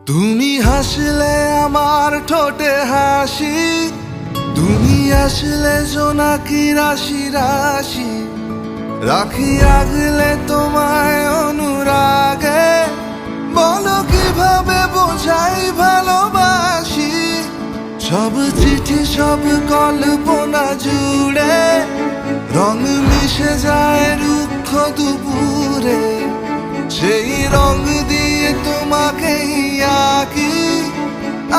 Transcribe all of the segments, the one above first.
তুমি হাসলে আমার ঠোঁটে হাসি, তুমি আসলে জোনাকি রাশি রাশি, রাখি আগলে তোমায় অনুরাগে। বলো কিভাবে বোঝাই ভালোবাসি, সব চিঠি সব কল্পনা জুড়ে রং মিশে যায় রুক্ষ দুপুরে। সেই রং দিয়ে তোমাকেই আঁকি,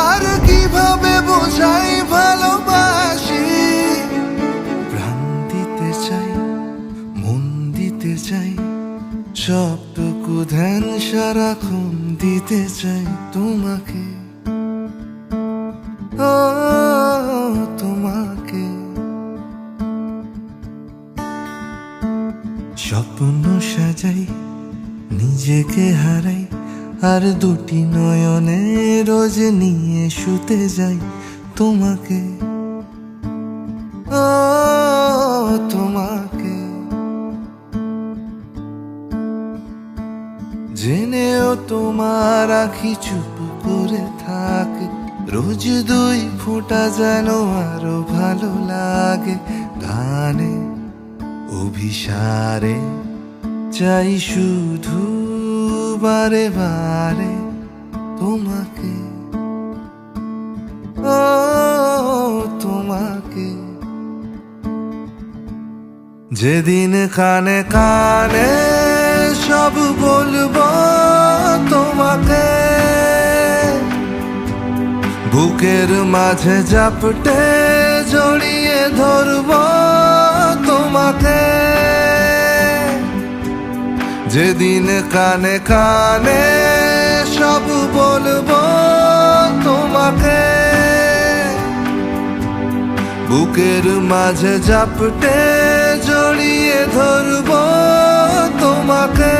আর কিভাবে বোঝাই ভালোবাসি। প্রাণ দিতে চাই, মন দিতে চাই, সবটুকু ধ্যান সারাক্ষণ দিতে চাই তোমাকে, ও তোমাকে। স্বপ্ন সাজাই, নিজেকে হারাই, আর দুটি নয়নে রোজ নিয়ে শুতে যাই তোমাকে, ও তোমাকে। জেনেও তোমার আখি চুপ করে থাকে, রোজ দুই ফোঁটা যেন আরো ভালো লাগে। গানে অভিসারে চাই শুধু বারে বারে তোমাকে, ও তোমাকে। যেদিন কানে কানে সব বলবো তোমাকে, বুকের মাঝে জাপটে জড়িয়ে ধরবো তোমাকে। যেদিন কানে কানে সব বলবো তোমাকে, বুকের মাঝে জাপটে জড়িয়ে ধরবো তোমাকে।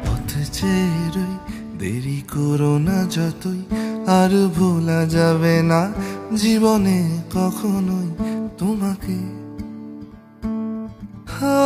পথ চেয়ে রই, দেরি করো না যতই, আর ভোলা যাবে না জীবনে কখনোই তোমাকে, ও